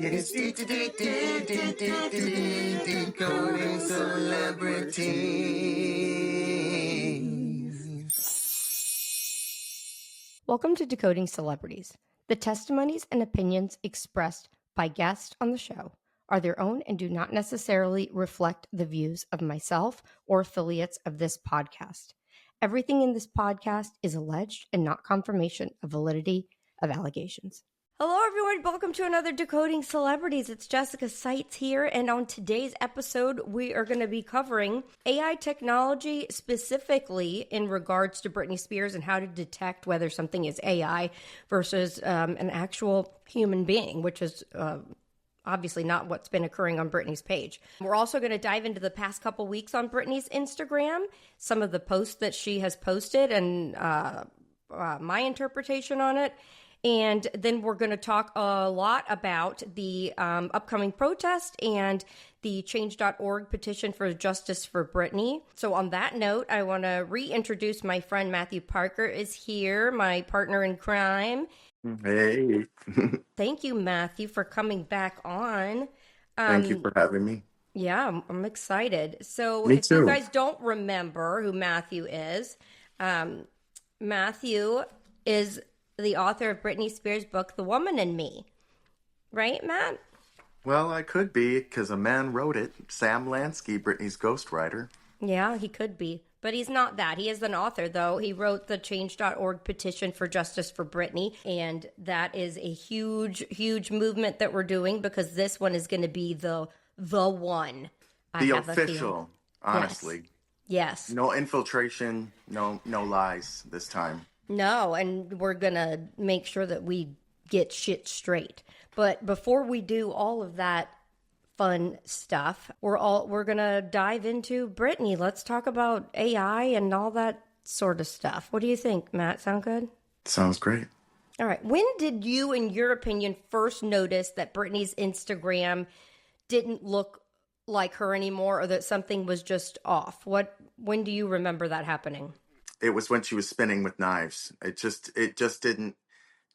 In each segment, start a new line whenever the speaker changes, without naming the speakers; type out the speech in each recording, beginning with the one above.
It's Decoding Celebrities.
Welcome to Decoding Celebrities. The testimonies and opinions expressed by guests on the show are their own and do not necessarily reflect the views of myself or affiliates of this podcast. Everything in this podcast is alleged and not confirmation of validity of allegations. Hello, everyone. Welcome to another Decoding Celebrities. It's Jessica Seitz here, and on today's episode, we are going to be covering AI technology, specifically in regards to Britney Spears and how to detect whether something is AI versus an actual human being, which is obviously not what's been occurring on Britney's page. We're also going to dive into the past couple weeks on Britney's Instagram, some of the posts that she has posted, and my interpretation on it. And then we're going to talk a lot about the upcoming protest and the change.org petition for justice for Britney. So on that note, I want to reintroduce my friend Matthew Parker is here, my partner in crime.
Hey.
Thank you, Matthew, for coming back on.
Thank you for having me.
Yeah, I'm excited. So
Me
if
too.
you guys don't remember who Matthew is, Matthew is the author of Britney Spears' book, The Woman in Me. Right, Matt?
Well, I could be, because a man wrote it. Sam Lansky, Britney's ghostwriter.
Yeah, he could be. But he's not that. He is an author, though. He wrote the change.org petition for justice for Britney. And that is a huge, huge movement that we're doing, because this one is going to be the one.
The official, honestly.
Yes.
No infiltration, no lies this time.
No, and we're going to make sure that we get shit straight. But before we do all of that fun stuff, we're going to dive into Britney. Let's talk about AI and all that sort of stuff. What do you think, Matt? Sound good?
Sounds great.
All right. When did you, in your opinion, first notice that Britney's Instagram didn't look like her anymore, or that something was just off? When do you remember that happening?
It was when she was spinning with knives. It just didn't.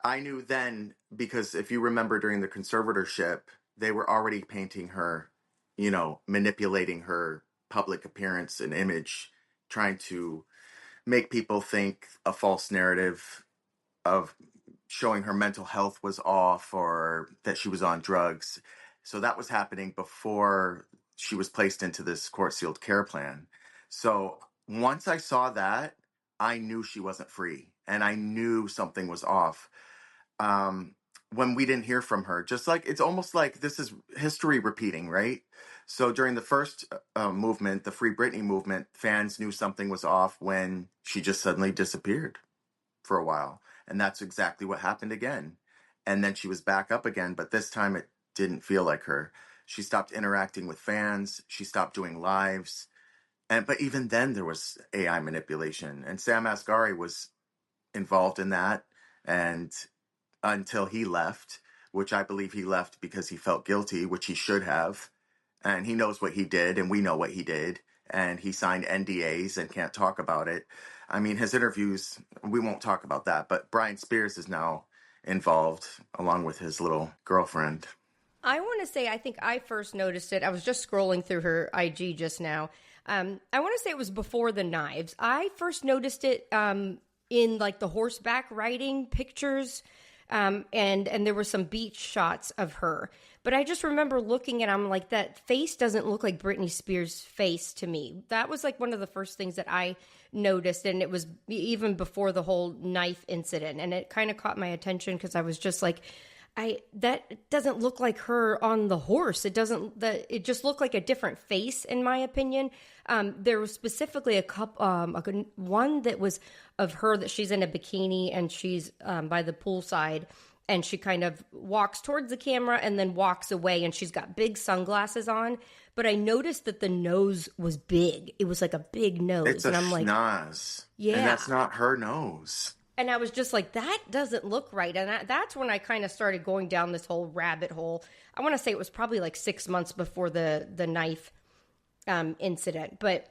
I knew then, because if you remember during the conservatorship, they were already painting her, manipulating her public appearance and image, trying to make people think a false narrative of showing her mental health was off or that she was on drugs. So that was happening before she was placed into this court-sealed care plan. So once I saw that, I knew she wasn't free, and I knew something was off. When we didn't hear from her, just like, it's almost like this is history repeating, right? So during the first movement, the Free Britney movement, fans knew something was off when she just suddenly disappeared for a while. And that's exactly what happened again. And then she was back up again, but this time it didn't feel like her. She stopped interacting with fans. She stopped doing lives. But even then there was AI manipulation, and Sam Asghari was involved in that, and until he left, which I believe he left because he felt guilty, which he should have, and he knows what he did, and we know what he did, and he signed NDAs and can't talk about it. I mean, his interviews, we won't talk about that, but Brian Spears is now involved along with his little girlfriend.
I want to say, I think I first noticed it. I was just scrolling through her IG just now. I want to say it was before the knives. I first noticed it in like the horseback riding pictures, and there were some beach shots of her. But I just remember looking and I'm like, that face doesn't look like Britney Spears' face to me. That was like one of the first things that I noticed, and it was even before the whole knife incident. And it kind of caught my attention because I was just like, that doesn't look like her on the horse. It just looked like a different face, in my opinion. There was specifically one that was of her that she's in a bikini and she's by the poolside, and she kind of walks towards the camera and then walks away, and she's got big sunglasses on. But I noticed that the nose was big. It was like a big nose.
It's
and
a
I'm like,
schnoz.
yeah.
And that's not her nose.
And I was just like, that doesn't look right. And that's when I kind of started going down this whole rabbit hole. I want to say it was probably like 6 months before the knife incident. But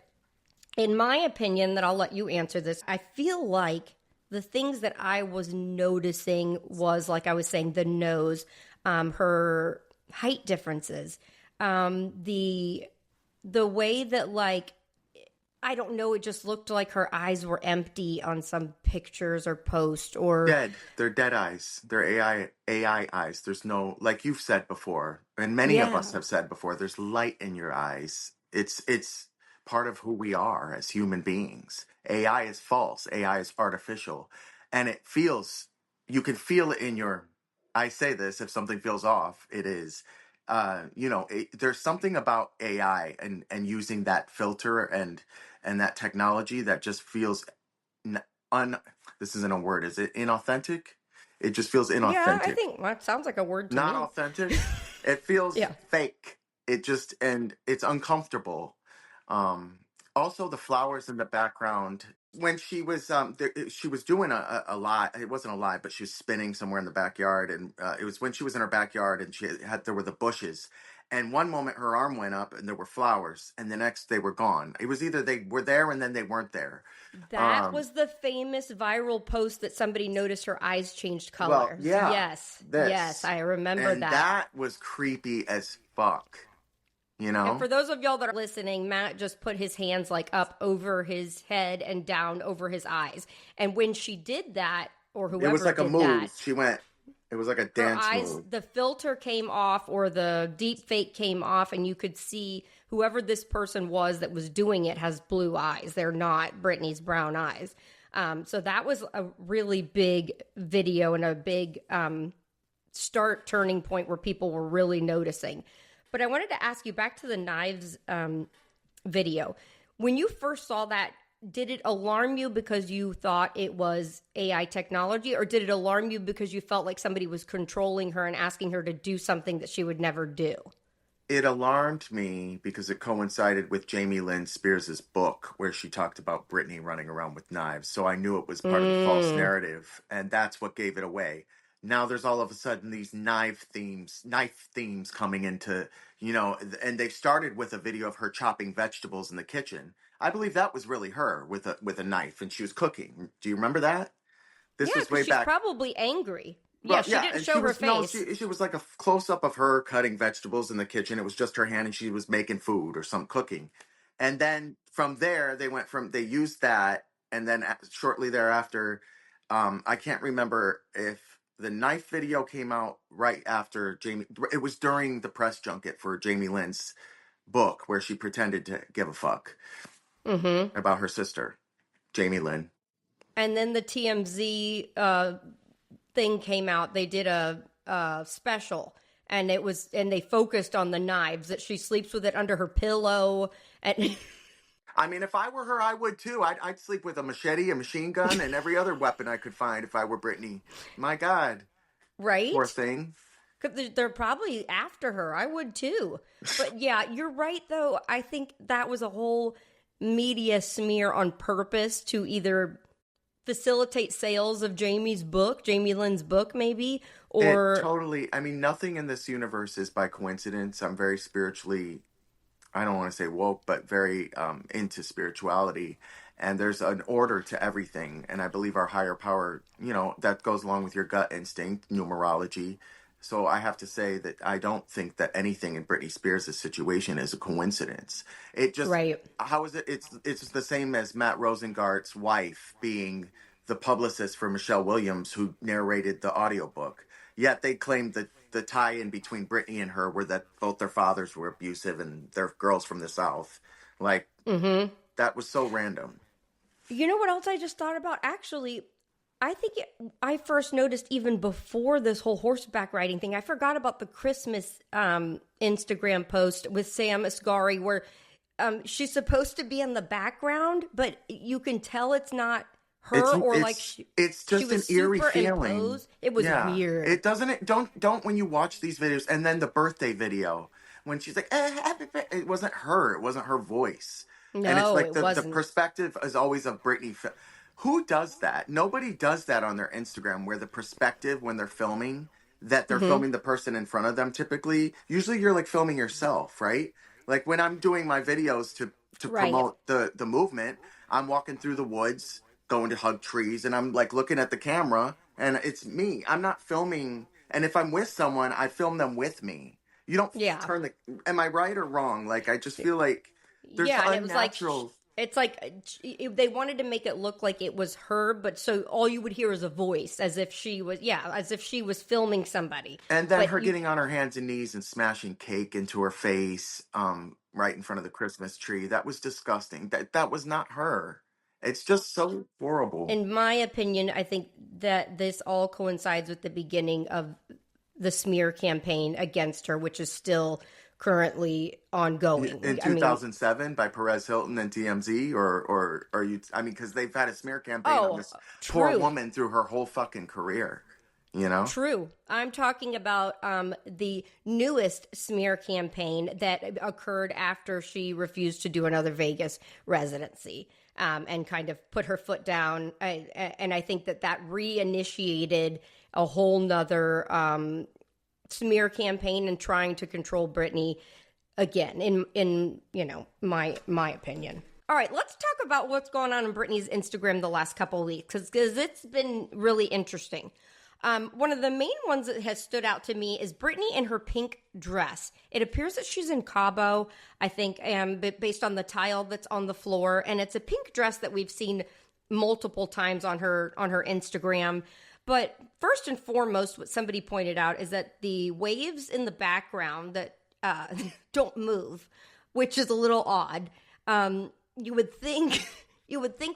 in my opinion, that I'll let you answer this, I feel like the things that I was noticing was, like I was saying, the nose, her height differences, the way that, like, I don't know, it just looked like her eyes were empty on some pictures or post, or
Dead. They're dead eyes. They're AI eyes. There's no, like you've said before, and many of us
yeah.
have said before, there's light in your eyes. It's part of who we are as human beings. AI is false. AI is artificial. And it feels, you can feel it in your, I say this, if something feels off, it is. There's something about AI and using that filter and that technology that just feels n- un this isn't a word, is it inauthentic? It just feels
Yeah, I
inauthentic,
think that sounds like a word to
not
me.
authentic. It feels
Yeah.
fake. It just, and it's uncomfortable. um Also, the flowers in the background when she was she was doing a live. It wasn't a live, but she was spinning somewhere in the backyard, and it was when she was in her backyard, and she had there were the bushes, and one moment her arm went up and there were flowers, and the next they were gone. It was either they were there and then they weren't there.
That
um
was the famous viral post that somebody noticed her eyes changed
well,
colors.
yeah,
Yes. Yes,
this,
I remember
and
that.
that was creepy as fuck, you
And
know.
for those of y'all that are listening, Matt just put his hands like up over his head and down over his eyes. And when she did that, or
It was
whoever
like a
did that,
move. She went. It was like a
her
dance
eyes,
move.
the filter came off, or the deep fake came off, and you could see whoever this person was that was doing it has blue eyes. They're not Britney's brown eyes. So that was a really big video and a big start turning point where people were really noticing. But I wanted to ask you back to the knives video. When you first saw that, did it alarm you because you thought it was AI technology, or did it alarm you because you felt like somebody was controlling her and asking her to do something that she would never do?
It alarmed me because it coincided with Jamie Lynn Spears' book where she talked about Britney running around with knives. So I knew it was part of the false
Mm.
narrative, and that's what gave it away. Now there's all of a sudden these knife themes coming into, and they started with a video of her chopping vegetables in the kitchen. I believe that was really her with a knife, and she was cooking. Do you remember that?
Yeah,
This was
because
way
she's
back.
probably angry. Yeah,
Well,
she
yeah,
didn't
and she
show her
was no,
face.
she was like a close up of her cutting vegetables in the kitchen. It was just her hand, and she was making food or some cooking. And then from there, they used that, and then shortly thereafter, I can't remember if the knife video came out right after Jamie. It was during the press junket for Jamie Lynn's book where she pretended to give a fuck
Mm-hmm.
about her sister, Jamie Lynn.
And then the TMZ thing came out. They did a special, and they focused on the knives, that she sleeps with it under her pillow, and
I mean, if I were her, I would too. I'd sleep with a machete, a machine gun, and every other weapon I could find if I were Britney. My God, poor
right?
thing.
Because they're probably after her. I would too. But yeah, you're right, though. I think that was a whole media smear on purpose to either facilitate sales of Jamie Lynn's book, maybe,
It
or
totally, I mean, nothing in this universe is by coincidence. I'm very spiritually, I don't want to say woke, but very into spirituality. And there's an order to everything. And I believe our higher power, that goes along with your gut instinct, numerology. So I have to say that I don't think that anything in Britney Spears' situation is a coincidence. It just,
right.
how is it? It's the same as Matt Rosengart's wife being the publicist for Michelle Williams, who narrated the audiobook. Yet they claimed that the tie-in between Britney and her were that both their fathers were abusive and they're girls from the South. Like,
Mm-hmm.
that was so random.
You know what else I just thought about? Actually, I first noticed even before this whole horseback riding thing. I forgot about the Christmas Instagram post with Sam Asghari where she's supposed to be in the background, but you can tell it's not
It's
her, or like
it's
she
just an
was
eerie feeling.
superimposed. It was
Yeah.
weird.
It doesn't it don't when you watch these videos, and then the birthday video when she's like, happy birthday. It wasn't her. It wasn't her voice. And it's
No,
like
it
the
wasn't.
perspective is always of Britney. Who does that? Nobody does that on their Instagram, where the perspective when they're filming, that they're
Mm-hmm.
filming the person in front of them typically. Usually you're like filming yourself, right? Like when I'm doing my videos to
Right.
promote the movement, I'm walking through the woods, going to hug trees, and I'm like looking at the camera, and it's me. I'm not filming. And if I'm with someone, I film them with me. You don't
Yeah.
turn the. Am I right or wrong? Like, I just feel like there's
Yeah, and it was like
unnatural.
it's like they wanted to make it look like it was her, but so all you would hear is a voice, as if she was filming somebody.
And then
But
her getting on her hands and knees and smashing cake into her face, right in front of the Christmas tree. That was disgusting. That was not her. It's just so horrible.
in my opinion, I think that this all coincides with the beginning of the smear campaign against her, which is still currently ongoing.
In 2007 by Perez Hilton and TMZ, or are you? I mean, because they've had a smear campaign on this poor
true.
woman through her whole fucking career. You know,
True. I'm talking about the newest smear campaign that occurred after she refused to do another Vegas residency and kind of put her foot down. And I think that reinitiated a whole nother smear campaign and trying to control Britney again, in my opinion. All right, let's talk about what's going on in Britney's Instagram the last couple of weeks, because it's been really interesting. One of the main ones that has stood out to me is Britney in her pink dress. It appears that she's in Cabo, I think, based on the tile that's on the floor. And it's a pink dress that we've seen multiple times on her Instagram. But first and foremost, what somebody pointed out is that the waves in the background that don't move, which is a little odd. You would think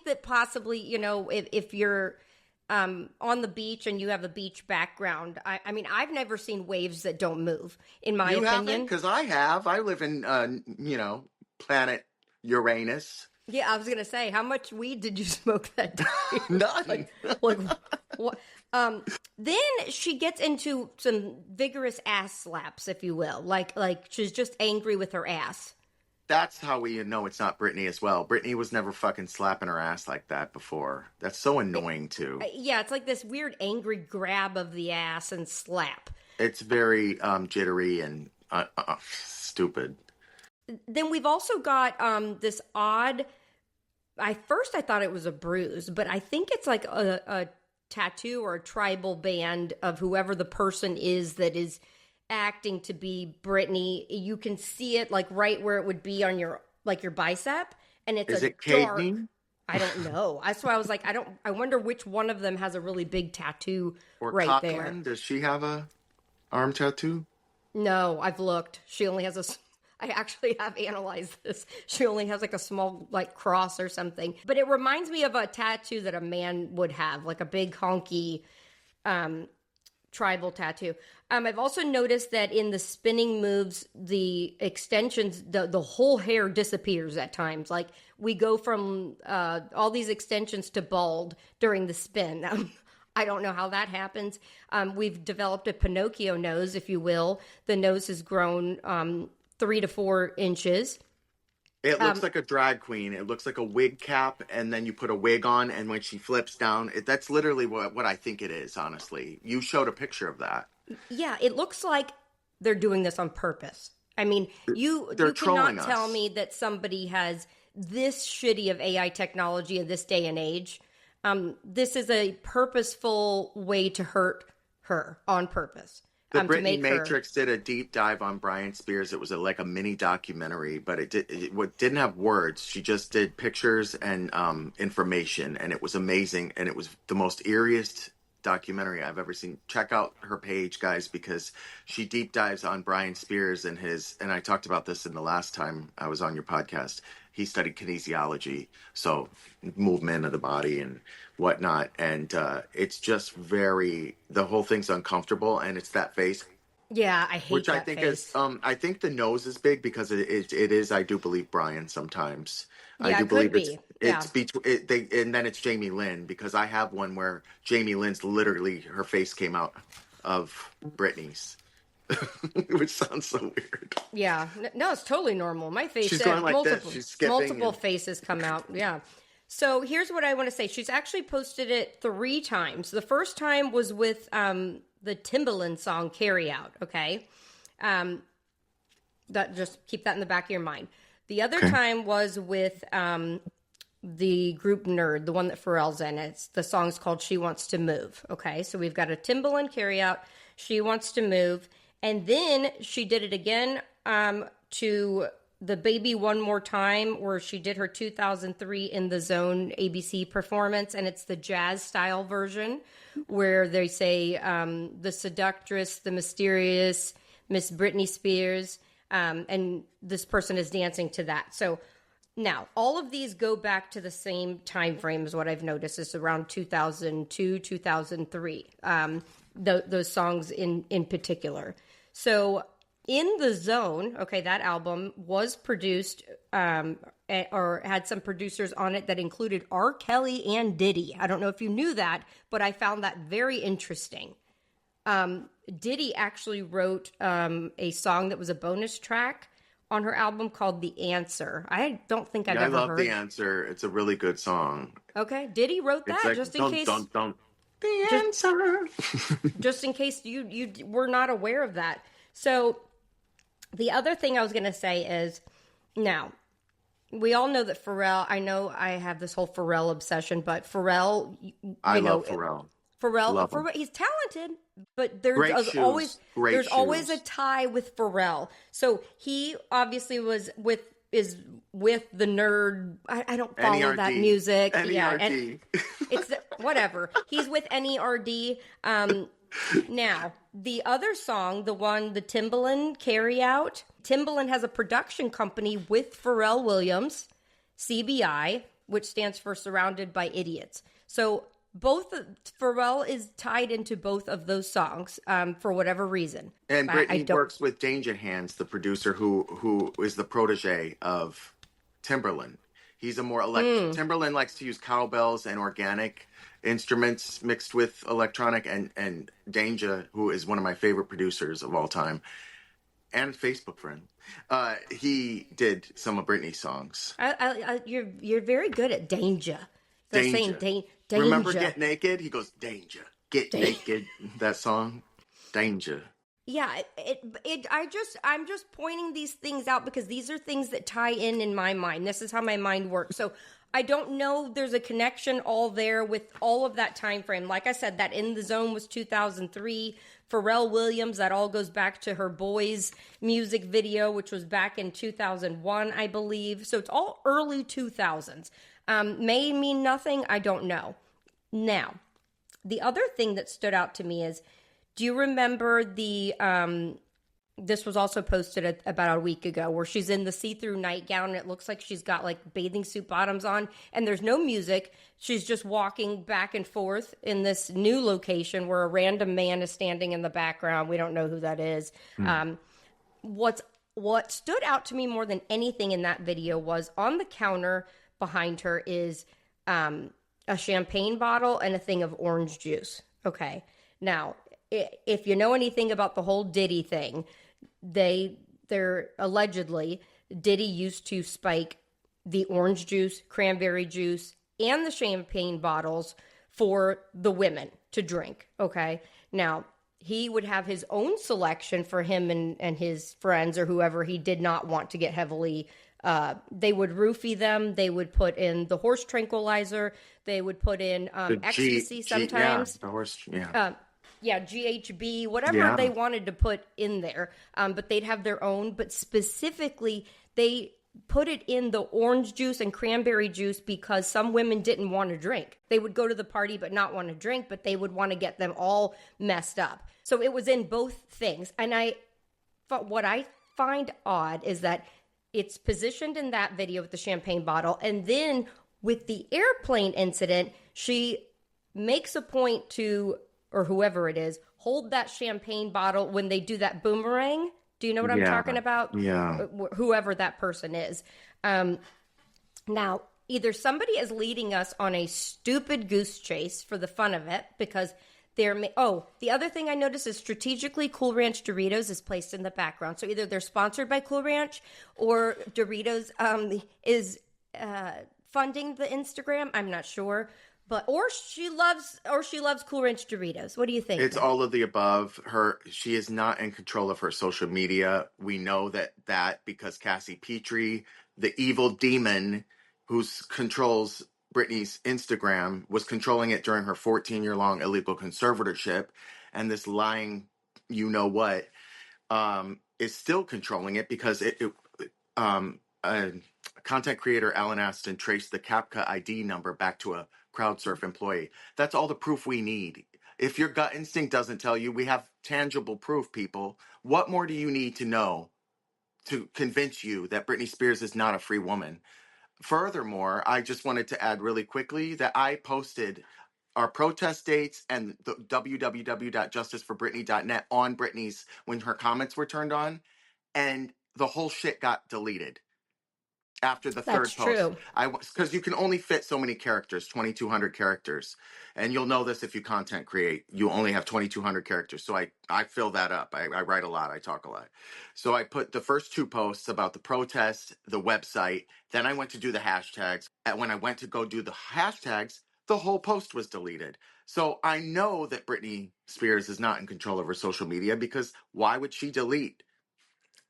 that possibly, if you're on the beach and you have a beach background. I mean, I've never seen waves that don't move, in my opinion.
Because I have. I live in, planet Uranus.
Yeah, I was going to say, how much weed did you smoke that day?
None.
like, what? Then she gets into some vigorous ass slaps, if you will. Like she's just angry with her ass.
That's how we know it's not Britney as well. Britney was never fucking slapping her ass like that before. That's so annoying too.
Yeah, it's like this weird angry grab of the ass and slap.
It's very jittery and stupid.
Then we've also got this odd. I thought it was a bruise, but I think it's like a tattoo or a tribal band of whoever the person is that is acting to be Britney. You can see it like right where it would be on your bicep, and it's dark. I don't know. That's why I was like, I wonder which one of them has a really big tattoo
or
right
Cochran.
there.
Does she have a arm tattoo?
No, I've looked. She only has I actually have analyzed this. She only has like a small like cross or something. But it reminds me of a tattoo that a man would have, like a big honky tribal tattoo. I've also noticed that in the spinning moves, the extensions, the whole hair disappears at times. Like we go from all these extensions to bald during the spin. I don't know how that happens. We've developed a Pinocchio nose, if you will. The nose has grown 3 to 4 inches.
It looks like a drag queen. It looks like a wig cap, and then you put a wig on, and when she flips down, that's literally what I think it is, honestly. You showed a picture of that.
Yeah, it looks like they're doing this on purpose. I mean, you cannot tell me that somebody has this shitty of AI technology in this day and age. This is a purposeful way to hurt her on purpose.
The Britney Matrix did a deep dive on Britney Spears. It was like a mini documentary, but it didn't have words. She just did pictures and information, and it was amazing. And it was the most eeriest documentary I've ever seen. Check out her page, guys, because she deep dives on Britney Spears and I talked about this in the last time I was on your podcast. He studied kinesiology, so movement of the body and whatnot. And it's just the whole thing's uncomfortable, and it's that face.
Yeah, I hate
which
that
I think
face.
is, I think the nose is big because it is, I do believe, Brian sometimes.
Yeah,
I do believe
be.
and then it's Jamie Lynn, because I have one where Jamie Lynn's literally, her face came out of Britney's. Which sounds so weird.
Yeah, no, it's totally normal. My face,
she's going like this. She's skipping.
Multiple faces come out. Yeah. So here's what I want to say. She's actually posted it 3 times. The first time was with the Timbaland song "Carry Out." Okay, that just keep that in the back of your mind. The other time was with the group Nerd, the one that Pharrell's in. The song's called "She Wants to Move." Okay, so we've got a Timbaland "Carry Out," "She Wants to Move." And then she did it again to the Baby One More Time, where she did her 2003 In the Zone ABC performance, and it's the jazz style version where they say the seductress, the mysterious Miss Britney Spears, and this person is dancing to that. So now all of these go back to the same time frame as what I've noticed is around 2002, 2003. Those songs in particular. So In the Zone, okay, that album was produced or had some producers on it that included R. Kelly and Diddy. I don't know if you knew that, but I found that very interesting. Diddy actually wrote a song that was a bonus track on her album called The Answer. I don't think I've ever heard.
I love The Answer. It's a really good song.
Okay, Diddy wrote that
like,
just in case.
The Answer.
Just in case you were not aware of that. So the other thing I was going to say is, now, we all know that Pharrell, I know I have this whole Pharrell obsession, but Pharrell,
I love Pharrell.
Pharrell, he's talented, but there's always a tie with Pharrell. So he obviously is with the nerd. I don't follow
NERD.
that music.
NERD.
Yeah, and it's whatever. He's with NERD. Now, the other song, the Timbaland Carry Out, Timbaland has a production company with Pharrell Williams, CBI, which stands for Surrounded by Idiots. So Pharrell is tied into both of those songs for whatever reason.
And Britney works with Danger Hands, the producer who is the protege of Timbaland. He's a more Timbaland likes to use cowbells and organic instruments mixed with electronic, and Danger, who is one of my favorite producers of all time and Facebook friend, he did some of Britney's songs.
You're very good at Danger.
Danger.
Danger.
Remember Get Naked? He goes, Danger. Get Naked. That song, Danger.
Yeah, I'm just pointing these things out because these are things that tie in my mind. This is how my mind works. So I don't know there's a connection all there with all of that time frame. Like I said, that In the Zone was 2003. Pharrell Williams, that all goes back to her Boys music video, which was back in 2001, I believe. So it's all early 2000s. May mean nothing, I don't know. Now, the other thing that stood out to me is, do you remember this was also posted about a week ago, where she's in the see-through nightgown and it looks like she's got like bathing suit bottoms on and there's no music. She's just walking back and forth in this new location where a random man is standing in the background. We don't know who that is. What stood out to me more than anything in that video was on the counter behind her is a champagne bottle and a thing of orange juice. Okay. Now, if you know anything about the whole Diddy thing, they're allegedly, Diddy used to spike the orange juice, cranberry juice, and the champagne bottles for the women to drink. Okay. Now, he would have his own selection for him and his friends or whoever he did not want to get heavily. They would roofie them. They would put in the horse tranquilizer. They would put in ecstasy sometimes.
The horse,
GHB, whatever they wanted to put in there. But they'd have their own. But specifically, they put it in the orange juice and cranberry juice because some women didn't want to drink. They would go to the party but not want to drink, but they would want to get them all messed up. So it was in both things. And what I find odd is that it's positioned in that video with the champagne bottle. And then with the airplane incident, she makes a point to, or whoever it is, hold that champagne bottle when they do that boomerang. Do you know what I'm talking about?
Yeah.
Whoever that person is. Now, either somebody is leading us on a stupid goose chase for the fun of it because the other thing I noticed is strategically Cool Ranch Doritos is placed in the background. So either they're sponsored by Cool Ranch or Doritos is funding the Instagram. I'm not sure. Or she loves Cool Ranch Doritos. What do you think?
It's all of the above. She is not in control of her social media. We know that because Cassie Petrie, the evil demon who controls Britney's Instagram, was controlling it during her 14-year-long illegal conservatorship, and this lying, you know what, is still controlling it because a content creator, Alan Aston, traced the CAPTCHA ID number back to a CrowdSurf employee. That's all the proof we need. If your gut instinct doesn't tell you, we have tangible proof, people. What more do you need to know to convince you that Britney Spears is not a free woman? Furthermore, I just wanted to add really quickly that I posted our protest dates and the www.justiceforbritney.net on Britney's when her comments were turned on, and the whole shit got deleted after the
That's
third post.
true.
Because you can only fit so many characters, 2,200 characters. And you'll know this if you content create. You only have 2,200 characters. So I fill that up. I write a lot. I talk a lot. So I put the first two posts about the protest, the website. Then I went to do the hashtags. And when I went to go do the hashtags, the whole post was deleted. So I know that Britney Spears is not in control of her social media, because why would she delete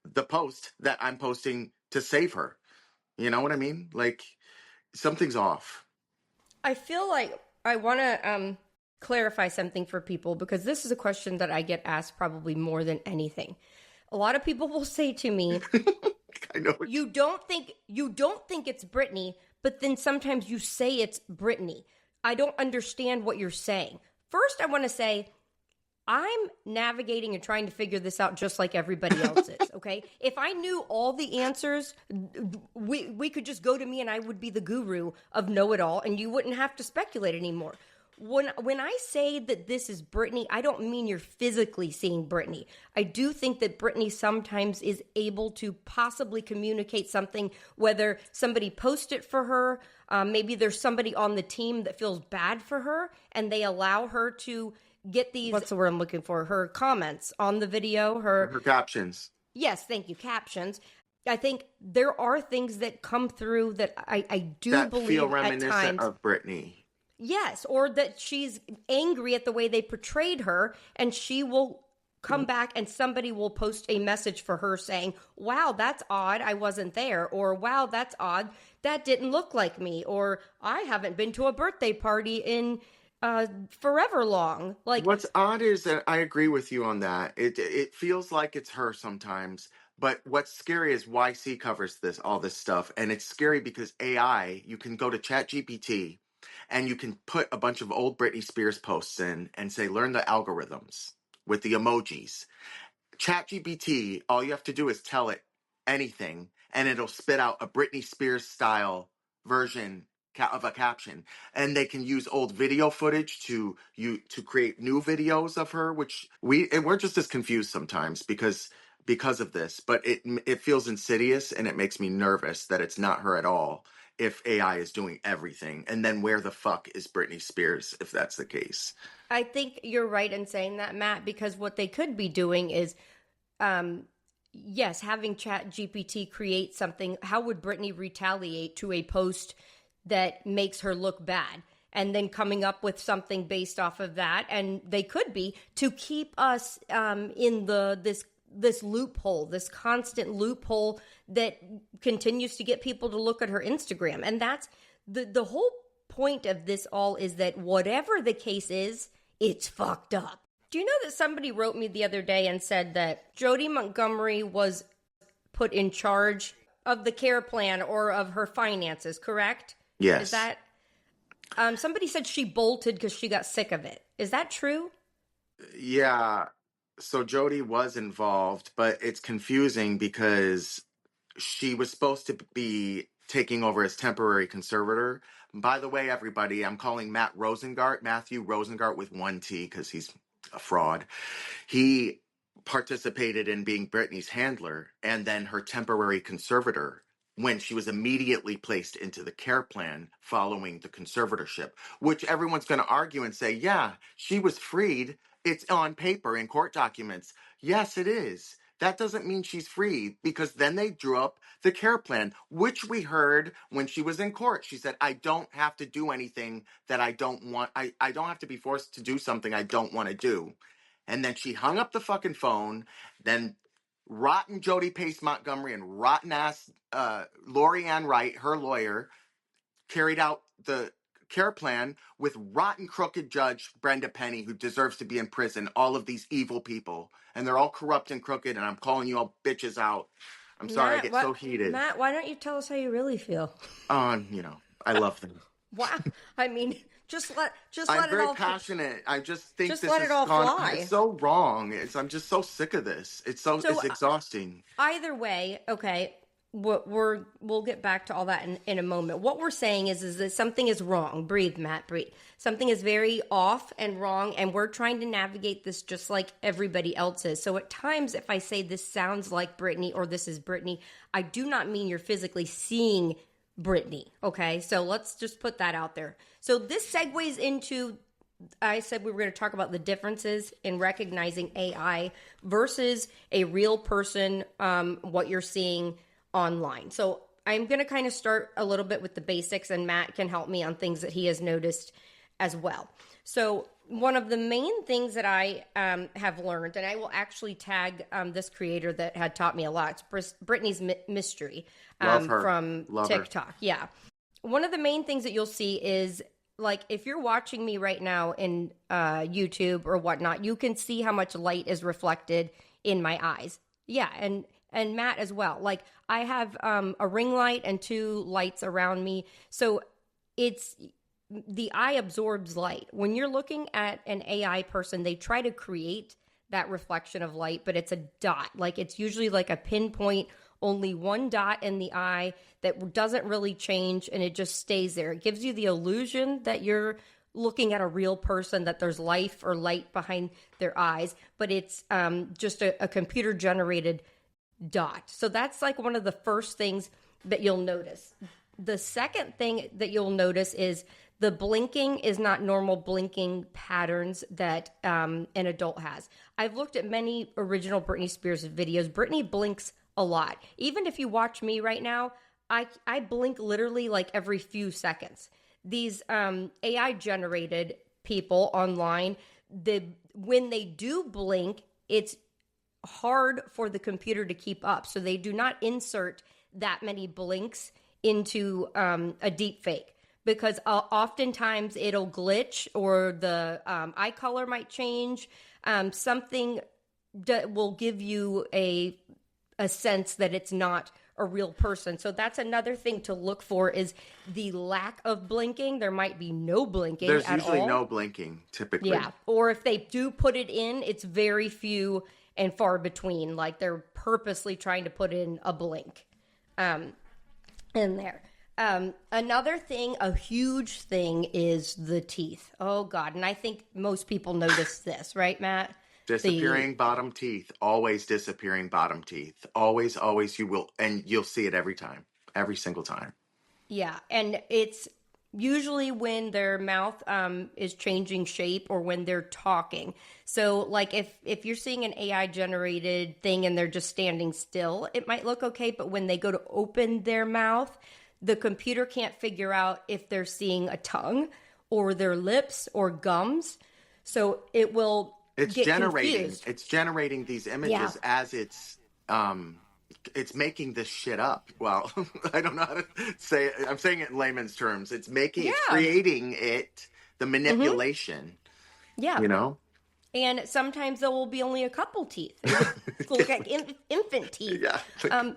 the post that I'm posting to save her? You know what I mean? Like, something's off.
I feel like I want to clarify something for people, because this is a question that I get asked probably more than anything. A lot of people will say to me,
I know.
you don't think it's Britney, but then sometimes you say it's Britney. I don't understand what you're saying. First, I want to say I'm navigating and trying to figure this out just like everybody else is, okay? If I knew all the answers, we could just go to me and I would be the guru of know-it-all, and you wouldn't have to speculate anymore. When I say that this is Britney, I don't mean you're physically seeing Britney. I do think that Britney sometimes is able to possibly communicate something, whether somebody posts it for her, maybe there's somebody on the team that feels bad for her, and they allow her to get these, what's the word I'm looking for, her comments on the video, her
captions.
Yes, thank you, captions. I think there are things that come through that I do
that
believe
feel
at
reminiscent
times
of Britney.
Yes, or that she's angry at the way they portrayed her, and she will come back and somebody will post a message for her saying, wow, that's odd, I wasn't there, or wow, that's odd, that didn't look like me, or I haven't been to a birthday party in forever long. Like,
what's odd is that I agree with you on that. It feels like it's her sometimes. But what's scary is YC covers all this stuff, and it's scary because AI, you can go to ChatGPT and you can put a bunch of old Britney Spears posts in and say, learn the algorithms with the emojis. ChatGPT, all you have to do is tell it anything, and it'll spit out a Britney Spears style version of a caption. And they can use old video footage to create new videos of her, which we're just as confused sometimes because of this. But it feels insidious, and it makes me nervous that it's not her at all if AI is doing everything. And then where the fuck is Britney Spears if that's the case?
I think you're right in saying that, Matt, because what they could be doing is, yes, having ChatGPT create something. How would Britney retaliate to a post that makes her look bad? And then coming up with something based off of that. And they could be to keep us in this loophole, this constant loophole that continues to get people to look at her Instagram. And that's the whole point of this all, is that whatever the case is, it's fucked up. Do you know that somebody wrote me the other day and said that Jody Montgomery was put in charge of the care plan or of her finances, correct?
Yes.
Is that somebody said she bolted because she got sick of it. Is that true?
Yeah. So Jody was involved, but it's confusing because she was supposed to be taking over as temporary conservator. By the way, everybody, I'm calling Matthew Rosengart with one T because he's a fraud. He participated in being Britney's handler and then her temporary conservator when she was immediately placed into the care plan following the conservatorship, which everyone's going to argue and say, yeah, she was freed. It's on paper in court documents. Yes, it is. That doesn't mean she's free, because then they drew up the care plan, which we heard when she was in court. She said, I don't have to do anything that I don't want. I don't have to be forced to do something I don't want to do. And then she hung up the fucking phone. Then rotten Jody Pace Montgomery and rotten ass Lori Ann Wright, her lawyer, carried out the care plan with rotten, crooked judge Brenda Penny, who deserves to be in prison, all of these evil people. And they're all corrupt and crooked, and I'm calling you all bitches out. I'm sorry, I get so heated.
Matt, why don't you tell us how you really feel?
I love them.
Wow. I mean, just let
I'm
it
very
all
passionate. I just think
just
this
let
is
it all fly.
It's so wrong. I'm just so sick of this. It's exhausting.
Either way, okay, we'll get back to all that in a moment. What we're saying is that something is wrong. Breathe, Matt, breathe. Something is very off and wrong, and we're trying to navigate this just like everybody else is. So at times, if I say this sounds like Britney or this is Britney, I do not mean you're physically seeing Britney, okay? So let's just put that out there. So this segues into, I said we were going to talk about the differences in recognizing AI versus a real person, what you're seeing online. So I'm going to kind of start a little bit with the basics, and Matt can help me on things that he has noticed as well. So one of the main things that I have learned, and I will actually tag this creator that had taught me a lot, it's Britney's Mystery from TikTok. Yeah. One of the main things that you'll see is, like, if you're watching me right now in YouTube or whatnot, you can see how much light is reflected in my eyes. Yeah, and Matt as well. Like, I have a ring light and 2 lights around me. So the eye absorbs light. When you're looking at an AI person, they try to create that reflection of light, but it's a dot. Like, it's usually like a pinpoint, only one dot in the eye that doesn't really change, and it just stays there. It gives you the illusion that you're looking at a real person, that there's life or light behind their eyes, but it's just a computer generated dot. So that's like one of the first things that you'll notice. The second thing that you'll notice is the blinking is not normal blinking patterns that an adult has. I've looked at many original Britney Spears videos. Britney blinks a lot. Even if you watch me right now, I blink literally like every few seconds. These AI generated people online, when they do blink, it's hard for the computer to keep up. So they do not insert that many blinks into a deep fake, because oftentimes it'll glitch, or the eye color might change. Something that will give you a sense that it's not a real person. So that's another thing to look for, is the lack of blinking. There might be no blinking at all.
There's usually no blinking, typically.
Yeah, or if they do put it in, it's very few and far between. Like, they're purposely trying to put in a blink in there. Another thing, a huge thing, is the teeth. Oh God. And I think most people notice this, right, Matt?
Disappearing bottom teeth. Always disappearing bottom teeth. Always, always you will. And you'll see it every time. Every single time.
Yeah. And it's usually when their mouth is changing shape, or when they're talking. So, like, if you're seeing an AI generated thing and they're just standing still, it might look okay. But when they go to open their mouth, the computer can't figure out if they're seeing a tongue or their lips or gums. So it will confused.
It's generating these images as it's making this shit up. Well, I don't know how to say it. I'm saying it in layman's terms. It's creating it, the manipulation.
Yeah.
You know?
And sometimes there will be only a couple teeth. It will look like infant teeth.
Yeah.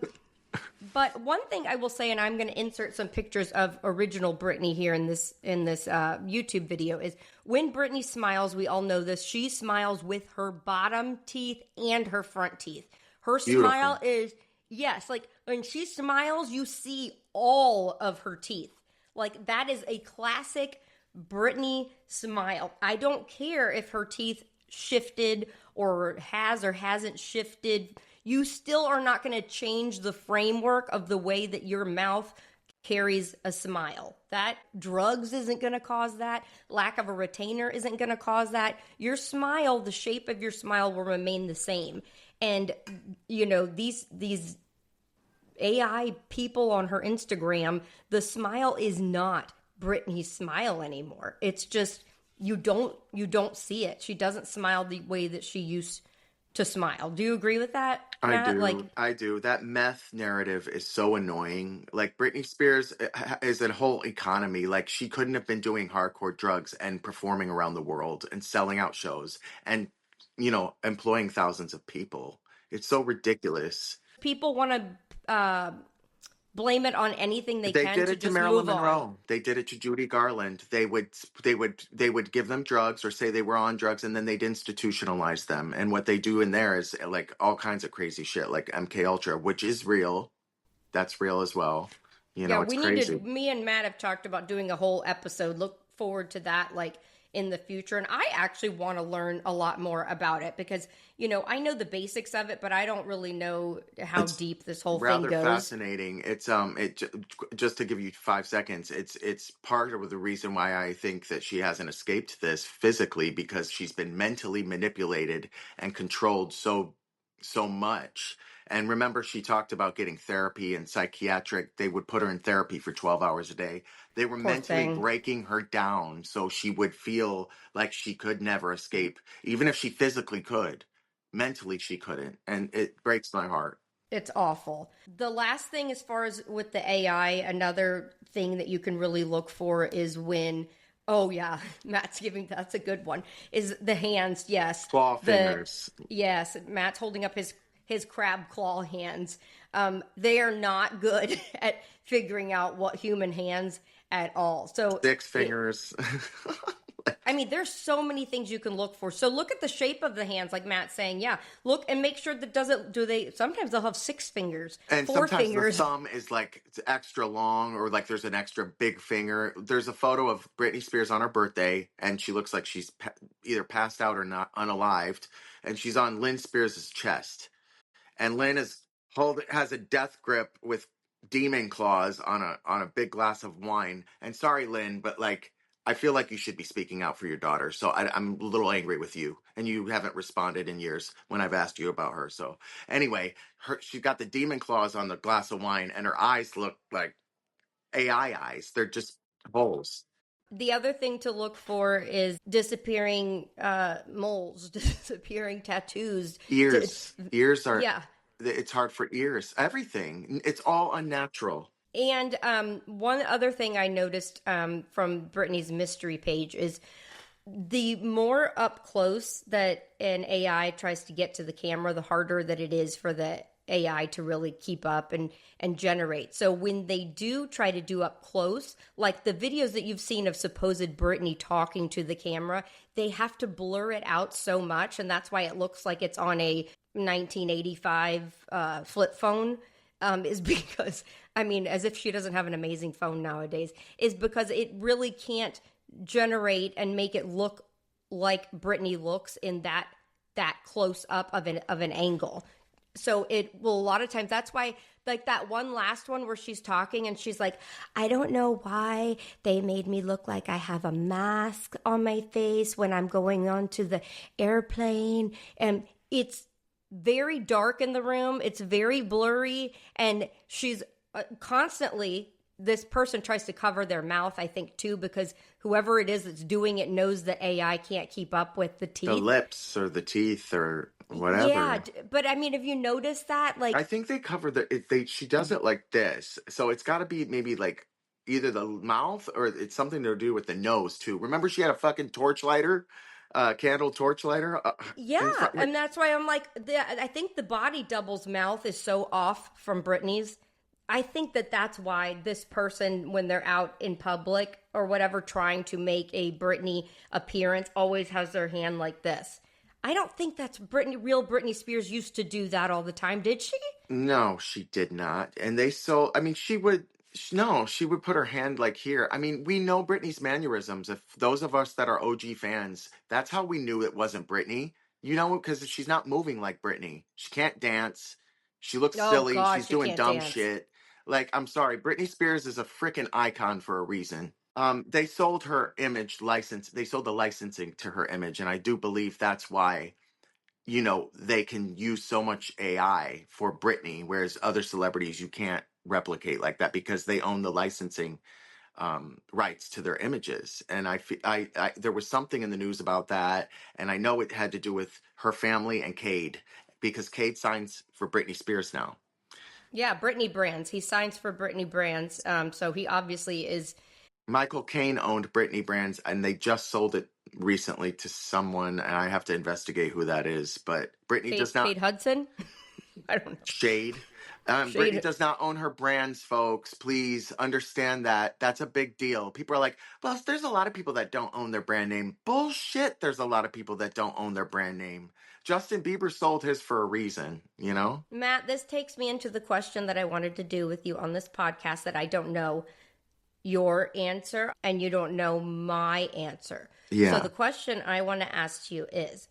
But one thing I will say, and I'm going to insert some pictures of original Britney here in this YouTube video, is when Britney smiles, we all know this, she smiles with her bottom teeth and her front teeth. Her smile is, yes, like when she smiles, you see all of her teeth. Like, that is a classic Britney smile. I don't care if her teeth shifted or hasn't shifted. You still are not going to change the framework of the way that your mouth carries a smile. That drugs isn't going to cause that. Lack of a retainer isn't going to cause that. Your smile, the shape of your smile will remain the same. And, you know, these AI people on her Instagram, the smile is not Britney's smile anymore. It's just, you don't see it. She doesn't smile the way that she used to smile. Do you agree with that,
I
Matt?
do. I do. That meth narrative is so annoying. Like Britney Spears is a whole economy. Like she couldn't have been doing hardcore drugs and performing around the world and selling out shows and, employing thousands of people. It's so ridiculous.
People want to blame it on anything they
They
can
did
to
it to
just
Marilyn
move on.
Monroe. They did it to Judy Garland. They would give them drugs or say they were on drugs, and then they'd institutionalize them. And what they do in there is like all kinds of crazy shit, like MK Ultra, which is real. That's real as well.
Yeah,
It's
we need to.
crazy.
Me and Matt have talked about doing a whole episode. Look forward to that, like in the future. And I actually want to learn a lot more about it because, I know the basics of it, but I don't really know how
It's
deep this whole thing
rather
goes.
fascinating. Just to give you 5 seconds, it's part of the reason why I think that she hasn't escaped this physically, because she's been mentally manipulated and controlled so much. And remember, she talked about getting therapy and psychiatric. They would put her in therapy for 12 hours a day. They were
Poor
mentally
thing.
breaking her down so she would feel like she could never escape, even if she physically could. Mentally, she couldn't. And it breaks my heart.
It's awful. The last thing, as far as with the AI, another thing that you can really look for is when, oh yeah, Matt's giving, that's a good one, is the hands. Yes.
Claw fingers.
Yes. Matt's holding up his crab claw hands. They are not good at figuring out what human hands at all. So
Six fingers.
there's so many things you can look for. So look at the shape of the hands, like Matt's saying. Yeah, look and make sure that sometimes they'll have 6 fingers,
And
4
sometimes
fingers.
the thumb is like it's extra long, or like there's an extra big finger. There's a photo of Britney Spears on her birthday, and she looks like she's either passed out or not unalived, and she's on Lynn Spears' chest. And Lynn has a death grip with demon claws on a big glass of wine. And sorry, Lynn, but like I feel like you should be speaking out for your daughter. So I'm a little angry with you, and you haven't responded in years when I've asked you about her. So anyway, she's got the demon claws on the glass of wine, and her eyes look like AI eyes. They're just holes.
The other thing to look for is disappearing moles, disappearing tattoos.
Ears are.
Yeah.
It's hard for ears. Everything. It's all unnatural.
And one other thing I noticed from Brittany's mystery page is the more up close that an AI tries to get to the camera, the harder that it is for the AI to really keep up and generate. So when they do try to do up close, like the videos that you've seen of supposed Britney talking to the camera, they have to blur it out so much, and that's why it looks like it's on a 1985 flip phone. Is because, as if she doesn't have an amazing phone nowadays, is because it really can't generate and make it look like Britney looks in that close up of an angle. So it will, a lot of times, that's why, like that one last one where she's talking and she's like, I don't know why they made me look like I have a mask on my face when I'm going onto the airplane. And it's very dark in the room. It's very blurry. And she's constantly, this person tries to cover their mouth, I think, too, because whoever it is that's doing it knows that AI can't keep up with the teeth.
The lips or the teeth or whatever.
Yeah, but have you noticed that? Like,
I think they cover she does it like this. So it's got to be maybe like either the mouth or it's something to do with the nose too. Remember she had a fucking torchlighter, candle torchlighter?
yeah, and that's why I'm like, I think the body double's mouth is so off from Britney's. I think that's why this person, when they're out in public or whatever, trying to make a Britney appearance, always has their hand like this. I don't think that's Britney. Real Britney Spears used to do that all the time, did she?
No, she did not. And she would, no, she would put her hand like here. We know Britney's mannerisms. If those of us that are OG fans, that's how we knew it wasn't Britney. Because she's not moving like Britney. She can't dance. She looks
Oh
silly.
God,
She's
she
doing
can't
dumb
dance.
shit. Like, I'm sorry, Britney Spears is a freaking icon for a reason. They sold her image license. They sold the licensing to her image, and I do believe that's why they can use so much AI for Britney, whereas other celebrities you can't replicate like that because they own the licensing rights to their images. And there was something in the news about that, and I know it had to do with her family and Cade, because Cade signs for Britney Spears now.
Yeah, Britney Brands. He signs for Britney Brands. So he obviously is.
Michael Caine owned Britney Brands, and they just sold it recently to someone, and I have to investigate who that is. But Britney does not.
Kate Hudson? I don't know.
Shade.
Shade.
Britney does not own her brands, folks. Please understand that. That's a big deal. People are like, well, there's a lot of people that don't own their brand name. Bullshit. There's a lot of people that don't own their brand name. Justin Bieber sold his for a reason, you know?
Matt, this takes me into the question that I wanted to do with you on this podcast that I don't know your answer and you don't know my answer.
Yeah.
So the question I want to ask you is,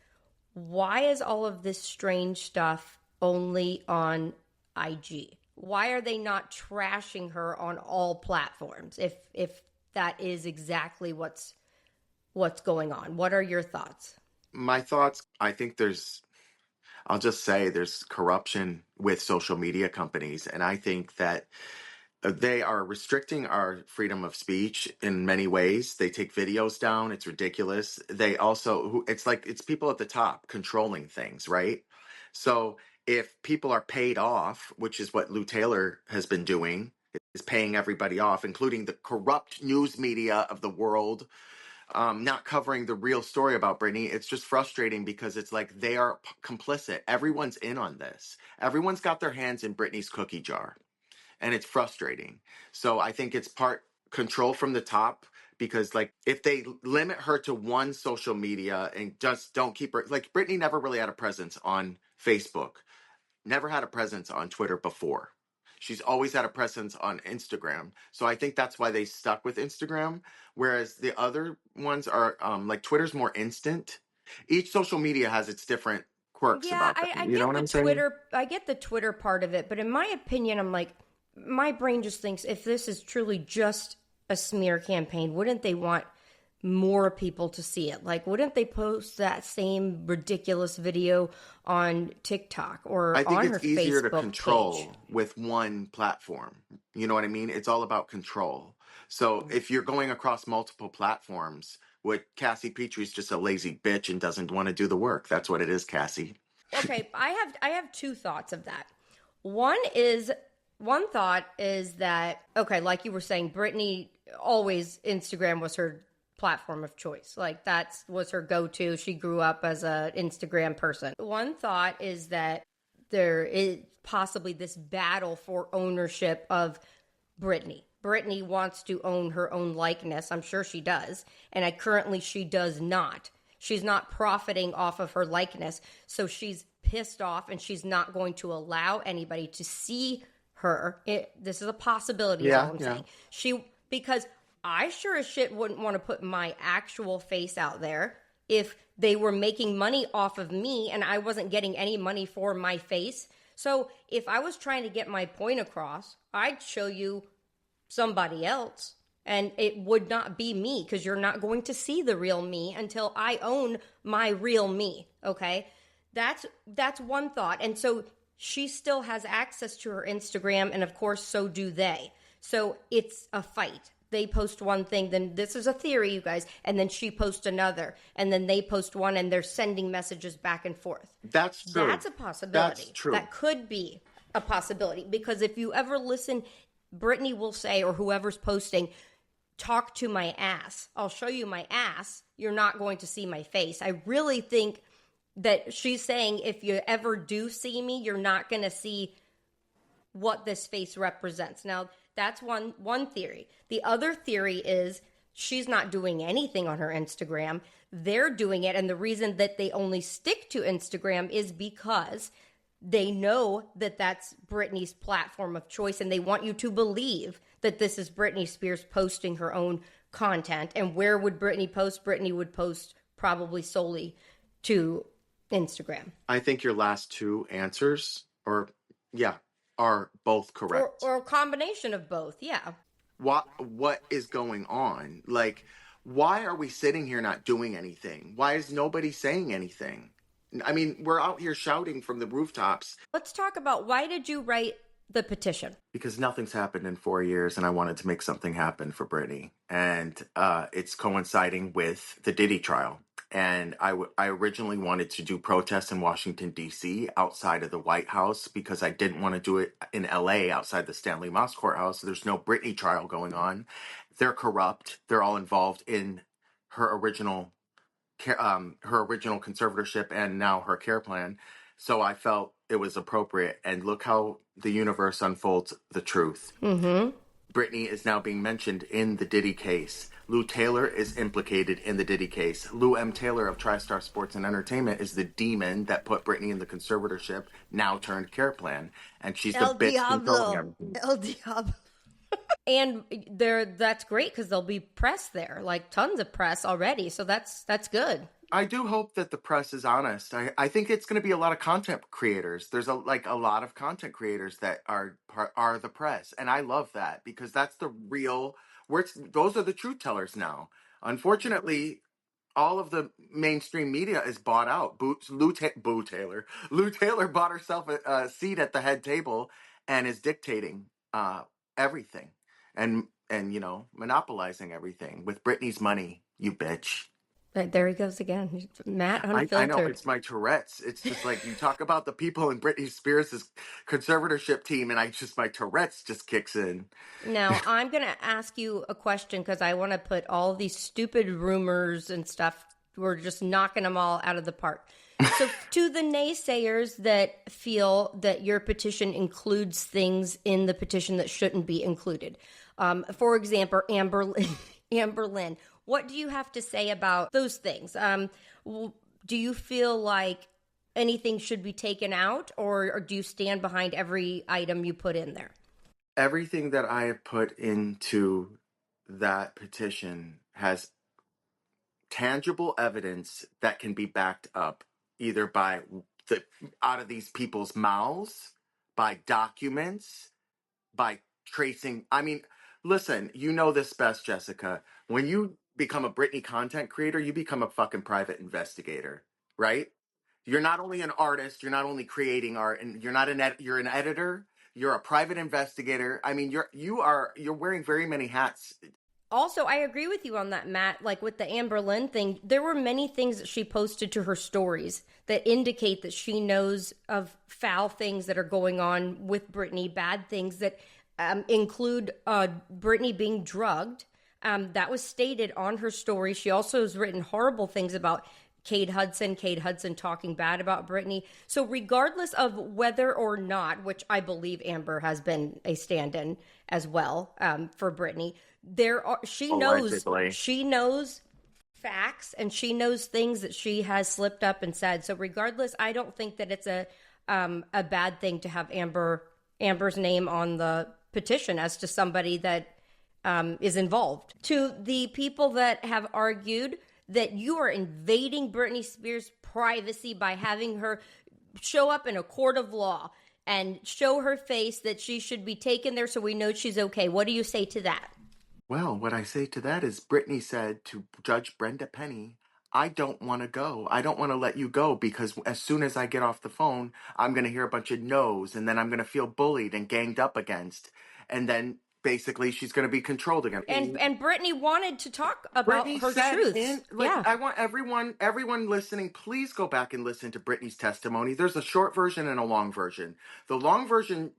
why is all of this strange stuff only on IG? Why are they not trashing her on all platforms if that is exactly what's going on? What are your thoughts?
My thoughts, I think I'll just say there's corruption with social media companies, and I think that they are restricting our freedom of speech in many ways. They take videos down. It's ridiculous. They also, it's like, it's people at the top controlling things, right? So if people are paid off, which is what Lou Taylor has been doing, is paying everybody off, including the corrupt news media of the world, not covering the real story about Britney. It's just frustrating because it's like they are complicit. Everyone's in on this. Everyone's got their hands in Britney's cookie jar. And it's frustrating. So I think it's part control from the top, because like if they limit her to one social media and just don't keep her, like Britney never really had a presence on Facebook, never had a presence on Twitter before. She's always had a presence on Instagram. So I think that's why they stuck with Instagram. Whereas the other ones are like Twitter's more instant. Each social media has its different quirks about them.
I
You know
get
what
the
I'm saying?
Twitter. I get the Twitter part of it, but in my opinion, I'm like, my brain just thinks if this is truly just a smear campaign, wouldn't they want more people to see it? Like, wouldn't they post that same ridiculous video on TikTok or
I think
on
it's
her
easier
Facebook
to control
page?
with one platform. You know what I mean? It's all about control. So if you're going across multiple platforms, what Cassie Petrie's just a lazy bitch and doesn't want to do the work. That's what it is, Cassie.
Okay, I have two thoughts of that. One thought is that, okay, like you were saying, Britney always, Instagram was her platform of choice. Like that was her go-to. She grew up as an Instagram person. One thought is that there is possibly this battle for ownership of Britney. Britney wants to own her own likeness. I'm sure she does. And currently she does not. She's not profiting off of her likeness. So she's pissed off and she's not going to allow anybody to see her. This is a possibility, is all I'm saying. Because I sure as shit wouldn't want to put my actual face out there if they were making money off of me and I wasn't getting any money for my face. So if I was trying to get my point across, I'd show you somebody else and it would not be me, because you're not going to see the real me until I own my real me. Okay. That's one thought. And so she still has access to her Instagram, and of course, so do they. So it's a fight. They post one thing, then this is a theory, you guys, and then she posts another, and then they post one, and they're sending messages back and forth.
That's true.
That's a possibility.
That's true.
That could be a possibility, because if you ever listen, Britney will say, or whoever's posting, talk to my ass. I'll show you my ass. You're not going to see my face. I really think that she's saying, if you ever do see me, you're not going to see what this face represents. Now, that's one theory. The other theory is she's not doing anything on her Instagram. They're doing it, and the reason that they only stick to Instagram is because they know that that's Britney's platform of choice, and they want you to believe that this is Britney Spears posting her own content. And where would Britney post? Britney would post probably solely to Instagram.
I think your last two answers are both correct.
Or a combination of both, yeah.
What is going on? Like, why are we sitting here not doing anything? Why is nobody saying anything? I mean, we're out here shouting from the rooftops.
Let's talk about, why did you write The petition.
Because nothing's happened in 4 years, and I wanted to make something happen for Britney, and it's coinciding with the Diddy trial. And I originally wanted to do protests in Washington D.C. outside of the White House because I didn't want to do it in L.A. outside the Stanley Moss courthouse. There's no Britney trial going on. They're corrupt. They're all involved in her original conservatorship and now her care plan. So I felt it was appropriate. And look how the universe unfolds the truth.
Mm-hmm.
Britney is now being mentioned in the Diddy case. Lou Taylor is implicated in the Diddy case. Lou M. Taylor of TriStar Sports and Entertainment is the demon that put Britney in the conservatorship, now turned care plan. And she's the bitch controlling everything.
El Diablo. And that's great because there'll be press there, like tons of press already. So that's good.
I do hope that the press is honest. I think it's going to be a lot of content creators. There's a lot of content creators that are the press, and I love that because that's the real. Those are the truth tellers now. Unfortunately, all of the mainstream media is bought out. Lou Taylor bought herself a seat at the head table and is dictating everything and monopolizing everything with Britney's money. You bitch.
There he goes again. Matt Unfiltered.
I know, it's my Tourette's. It's just like you talk about the people in Britney Spears' conservatorship team, and my Tourette's just kicks in.
Now, I'm going to ask you a question because I want to put all these stupid rumors and stuff. We're just knocking them all out of the park. So to the naysayers that feel that your petition includes things in the petition that shouldn't be included. For example, Amber Lynn. What do you have to say about those things? Do you feel like anything should be taken out, or do you stand behind every item you put in there?
Everything that I have put into that petition has tangible evidence that can be backed up either by out of these people's mouths, by documents, by tracing. I mean, listen, you know this best, Jessica. When you become a Britney content creator, you become a fucking private investigator, right? You're not only an artist, you're not only creating art, and you're not you're an editor, you're a private investigator. I mean, you're wearing very many hats.
Also, I agree with you on that, Matt. Like with the Amber Lynn thing, there were many things that she posted to her stories that indicate that she knows of foul things that are going on with Britney, bad things that include Britney being drugged. That was stated on her story. She also has written horrible things about Kate Hudson talking bad about Britney. So regardless of whether or not, which I believe Amber has been a stand-in as well for Britney, she knows facts and she knows things that she has slipped up and said. So regardless, I don't think that it's a bad thing to have Amber's name on the petition as to somebody that is involved. To the people that have argued that you are invading Britney Spears' privacy by having her show up in a court of law and show her face that she should be taken there so we know she's okay. What do you say to that?
Well, what I say to that is Britney said to Judge Brenda Penny, I don't want to go. I don't want to let you go because as soon as I get off the phone, I'm going to hear a bunch of no's and then I'm going to feel bullied and ganged up against. And then basically she's going to be controlled again.
And Britney wanted to talk about her truth. Yeah.
I want everyone listening, please go back and listen to Britney's testimony. There's a short version and a long version. The long version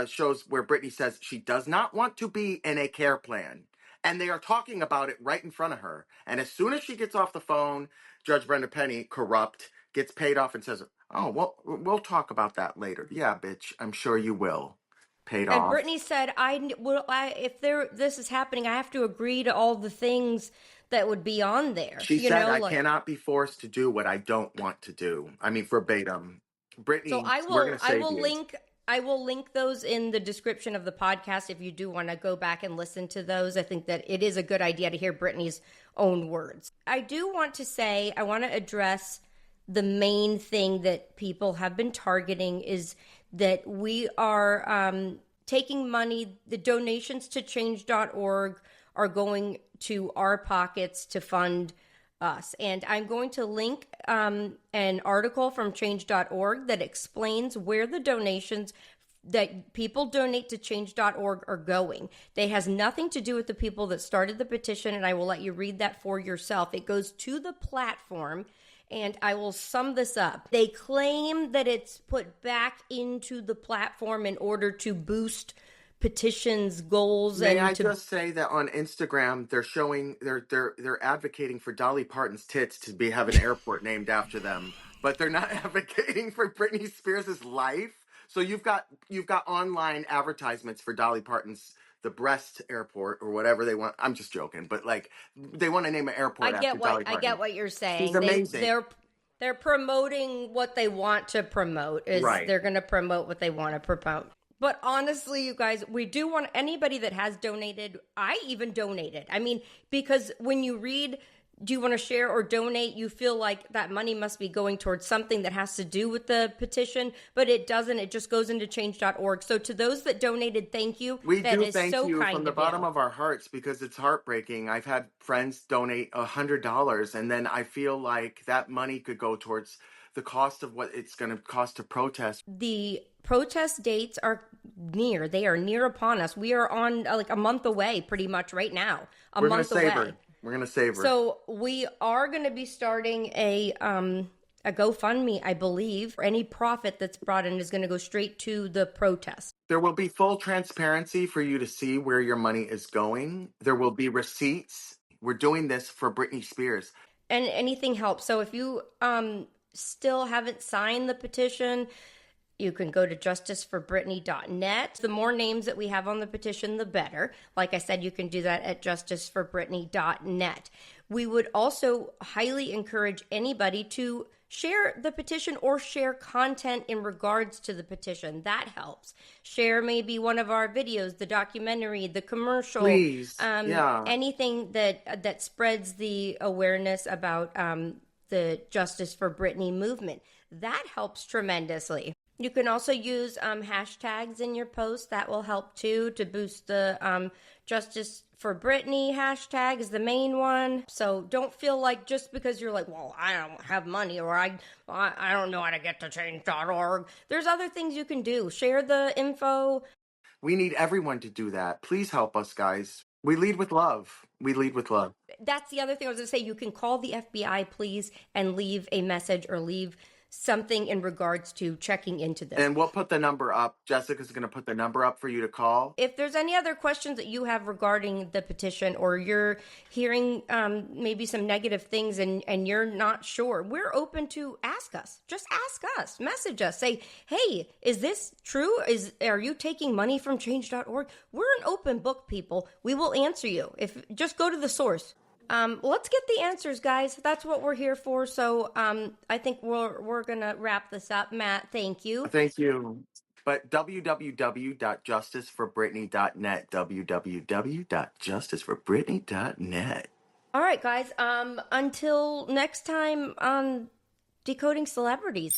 shows where Britney says she does not want to be in a care plan. And they are talking about it right in front of her. And as soon as she gets off the phone, Judge Brenda Penny, corrupt, gets paid off and says, oh, well, we'll talk about that later. Yeah, bitch, I'm sure you will. Paid off.
And Britney said, if this is happening, I have to agree to all the things that would be on there.
She said, I cannot be forced to do what I don't want to do. I mean, verbatim. Britney,
so I will link those in the description of the podcast if you do want to go back and listen to those. I think that it is a good idea to hear Britney's own words. I do want to say, I want to address the main thing that people have been targeting is that we are taking money, the donations to change.org are going to our pockets to fund us. And I'm going to link an article from change.org that explains where the donations that people donate to change.org are going. It has nothing to do with the people that started the petition, and I will let you read that for yourself. It goes to the platform, and I will sum this up. They claim that it's put back into the platform in order to boost Petition's goals.
May I just say that on Instagram they're advocating for Dolly Parton's tits to have an airport named after them, but they're not advocating for Britney Spears' life. So you've got online advertisements for Dolly Parton's the breast airport or whatever they want. I'm just joking, but like they want to name an airport after Dolly Parton.
I get what you're saying.
She's amazing.
They're promoting what they want to promote.
Right.
They're going to promote what they want to promote. But honestly, you guys, we do want anybody that has donated. I even donated. I mean, because when you read, do you want to share or donate? You feel like that money must be going towards something that has to do with the petition, but it doesn't. It just goes into change.org. So to those that donated, thank you.
We do thank you from the bottom of our hearts, because it's heartbreaking. I've had friends donate $100, and then I feel like that money could go towards the cost of what it's going to cost to protest.
The protest dates are near. They are near upon us. We are on like a month away pretty much right now.
We're going to save her. We're going to save her.
So we are going to be starting a GoFundMe, I believe. Any profit that's brought in is going to go straight to the protest.
There will be full transparency for you to see where your money is going. There will be receipts. We're doing this for Britney Spears.
And anything helps. So if you still haven't signed the petition, you can go to justiceforbritney.net. The more names that we have on the petition, the better. Like I said, you can do that at justiceforbritney.net. We would also highly encourage anybody to share the petition or share content in regards to the petition. That helps. Share maybe one of our videos, the documentary, the commercial.
Please.
Anything that spreads the awareness about the Justice for Britney movement. That helps tremendously. You can also use hashtags in your post. That will help too, to boost the Justice for Britney hashtag is the main one. So don't feel like just because you're like, well, I don't have money, or I don't know how to get to change.org. There's other things you can do. Share the info.
We need everyone to do that. Please help us, guys. We lead with love. We lead with love.
That's the other thing I was going to say. You can call the FBI, please, and leave a message or leave something in regards to checking into this.
And we'll put the number up. Jessica's going to put the number up for you to call.
If there's any other questions that you have regarding the petition, or you're hearing maybe some negative things and you're not sure, we're open to ask us. Just ask us. Message us. Say, hey, is this true? Are you taking money from change.org? We're an open book, people. We will answer you. Just go to the source. Let's get the answers, guys. That's what we're here for. So I think we're going to wrap this up. Matt, thank you.
Thank you. But www.justiceforbritney.net, www.justiceforbritney.net.
All right, guys. Until next time on Decoding Celebrities.